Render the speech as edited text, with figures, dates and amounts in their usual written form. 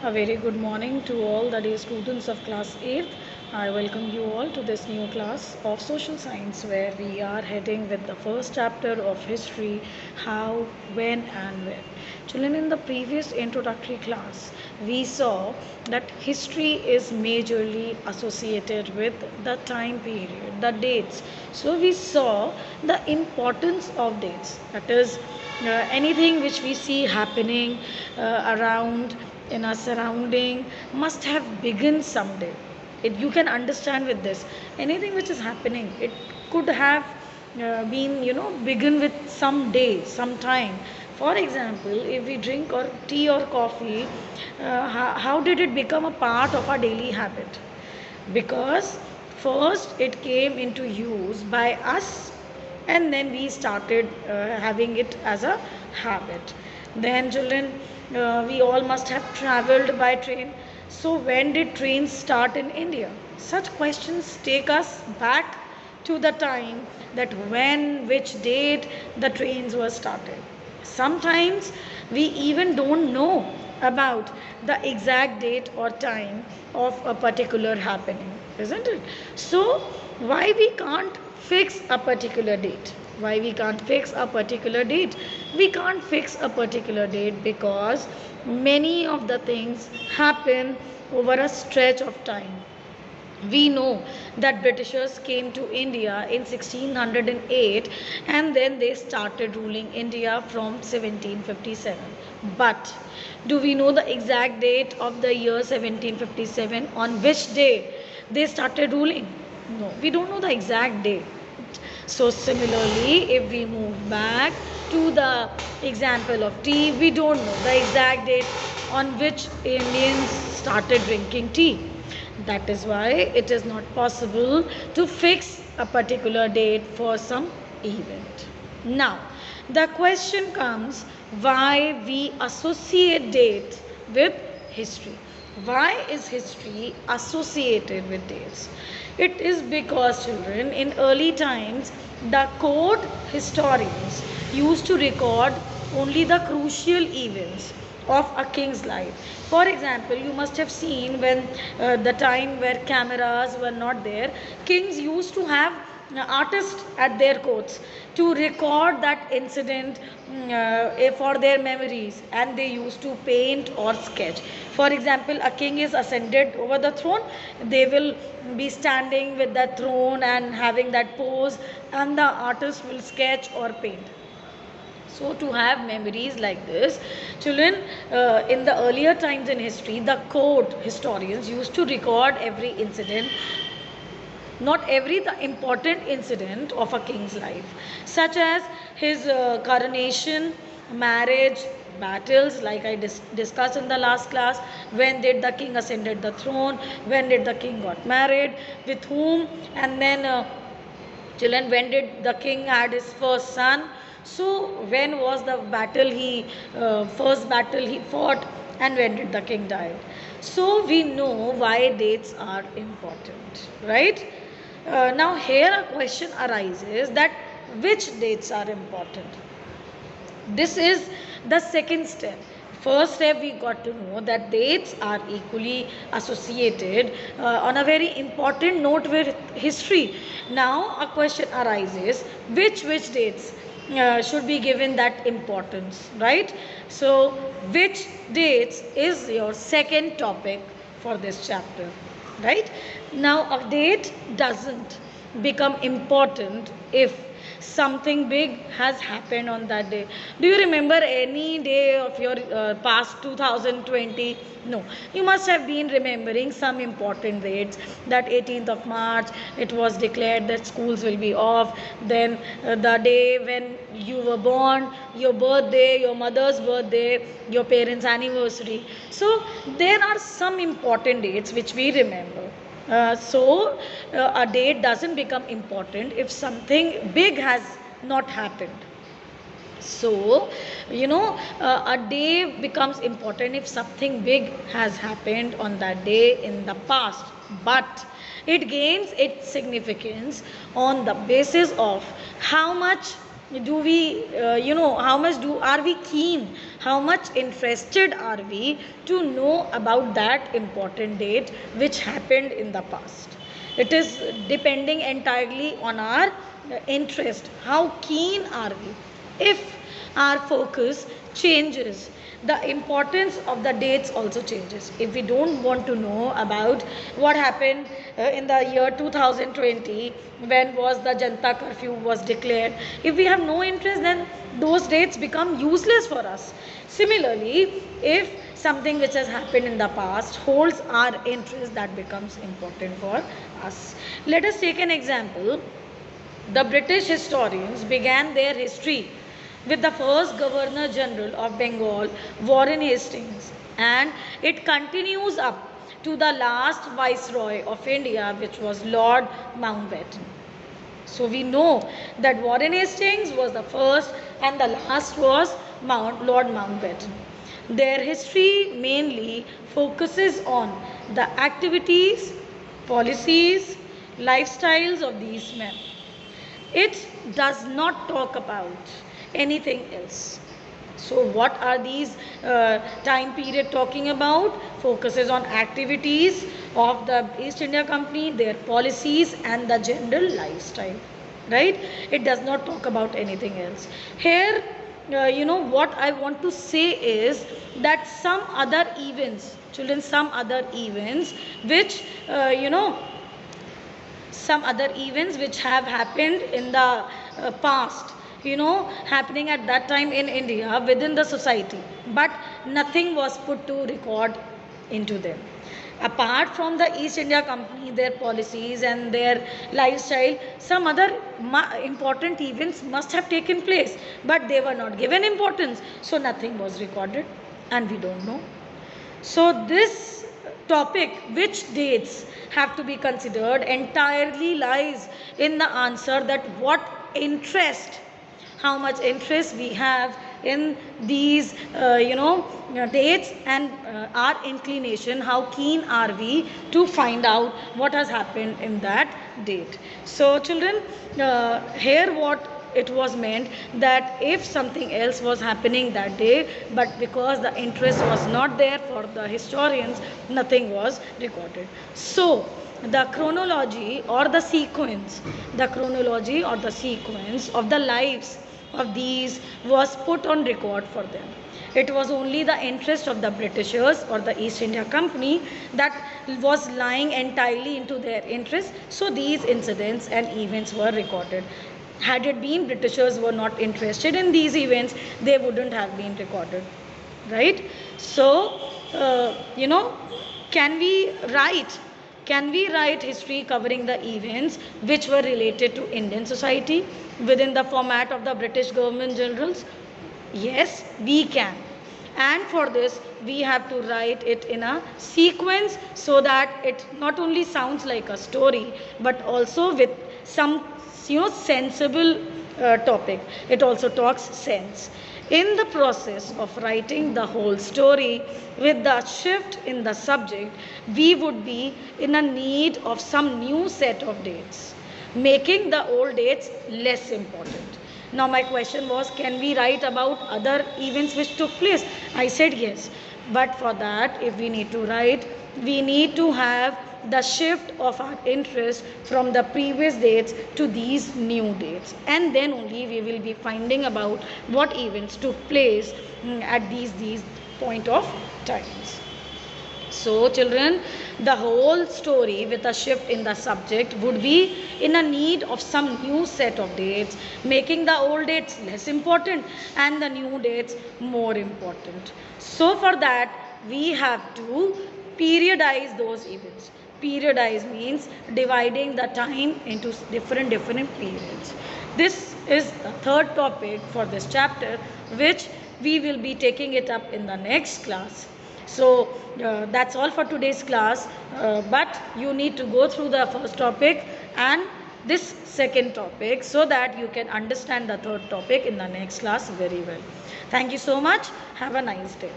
A very good morning to all the day students of class 8th. I welcome you all to this new class of social science where we are heading with the first chapter of history, how, when and where. Children, in the previous introductory class, we saw that history is majorly associated with the time period, the dates. So we saw the importance of dates, that is anything which we see happening around in our surrounding must have begun someday. You can understand with this, anything which is happening, it could have been begin with some day, some time. For example, if we drink or tea or coffee, how did it become a part of our daily habit? Because first it came into use by us, and then we started having it as a habit. Then children, we all must have traveled by train. So when did trains start in India? Such questions take us back to the time that when, which date the trains were started. Sometimes we even don't know about the exact date or time of a particular happening, isn't it? So why we can't fix a particular date? Why we can't fix a particular date? We can't fix a particular date because many of the things happen over a stretch of time. We know that Britishers came to India in 1608 and then they started ruling India from 1757. But do we know the exact date of the year 1757, on which day they started ruling? No, we don't know the exact date. So similarly, if we move back to the example of tea, we don't know the exact date on which Indians started drinking tea. That is why it is not possible to fix a particular date for some event. Now, the question comes, why we associate date with history? Why is history associated with dates? It is because, children, in early times, the court historians used to record only the crucial events of a king's life. For example, you must have seen when the time where cameras were not there, kings used to have artists at their courts to record that incident for their memories, and they used to paint or sketch. For example, a king is ascended over the throne, they will be standing with that throne and having that pose, and the artist will sketch or paint. So to have memories like this, children, in the earlier times in history, the court historians used to record every incident, not every, the important incident of a king's life, such as his coronation, marriage, battles, like I discussed in the last class. When did the king ascended the throne? When did the king got married? With whom? And then children, when did the king had his first son? So when was the battle first battle he fought, and when did the king died? So we know why dates are important, right? Now here a question arises that which dates are important? This is the second step. First step, we got to know that dates are equally associated on a very important note with history. Now a question arises, which dates should be given that importance, right? So which dates is your second topic for this chapter, right? Now a date doesn't become important if something big has happened on that day. Do you remember any day of your past 2020? No, you must have been remembering some important dates, that 18th of March it was declared that schools will be off, then the day when you were born, your birthday, your mother's birthday, your parents' anniversary. So there are some important dates which we remember. A date doesn't become important if something big has not happened. So, a day becomes important if something big has happened on that day in the past. But it gains its significance on the basis of how much Do we how much do are we keen, how much interested are we to know about that important date which happened in the past? It is depending entirely on our interest. How keen are we? If our focus changes, the importance of the dates also changes. If we don't want to know about what happened in the year 2020, when was the Janta curfew was declared, if we have no interest, then those dates become useless for us. Similarly, if something which has happened in the past holds our interest, that becomes important for us. Let us take an example. The British historians began their history with the first Governor General of Bengal, Warren Hastings, and it continues up to the last Viceroy of India, which was Lord Mountbatten. So we know that Warren Hastings was the first and the last was Lord Mountbatten. Their history mainly focuses on the activities, policies, lifestyles of these men. It does not talk about anything else. So what are these time period talking about? Focuses on activities of the East India Company, their policies and the general lifestyle, right? It does not talk about anything else. Here, what I want to say is that some other events, children, some other events which, some other events which have happened in the past, happening at that time in India within the society, but nothing was put to record into them. Apart from the East India Company, their policies and their lifestyle, some other important events must have taken place, but they were not given importance, so nothing was recorded and we don't know. So this topic, which dates have to be considered, entirely lies in the answer that what interest, how much interest we have in these dates, and our inclination, how keen are we to find out what has happened in that date. So children, here what it was meant, that if something else was happening that day, but because the interest was not there for the historians, nothing was recorded. So the chronology or the sequence, of the lives of these was put on record for them. It was only the interest of the Britishers or the East India Company that was lying entirely into their interest, so these incidents and events were recorded. Had it been Britishers were not interested in these events, they wouldn't have been recorded, right? So, can we write history covering the events which were related to Indian society within the format of the British government generals? Yes, we can. And for this, we have to write it in a sequence so that it not only sounds like a story, but also with some sensible topic. It also talks sense. In the process of writing the whole story, with the shift in the subject, we would be in a need of some new set of dates, making the old dates less important. Now my question was, can we write about other events which took place? I said yes. But for that, if we need to write, we need to have the shift of our interest from the previous dates to these new dates, and then only we will be finding about what events took place at these point of times. So children, the whole story with a shift in the subject would be in a need of some new set of dates, making the old dates less important and the new dates more important. So for that, we have to periodize those events. Periodize means dividing the time into different periods. This is the third topic for this chapter, which we will be taking it up in the next class. So that's all for today's class, but you need to go through the first topic and this second topic so that you can understand the third topic in the next class very well. Thank you so much. Have a nice day.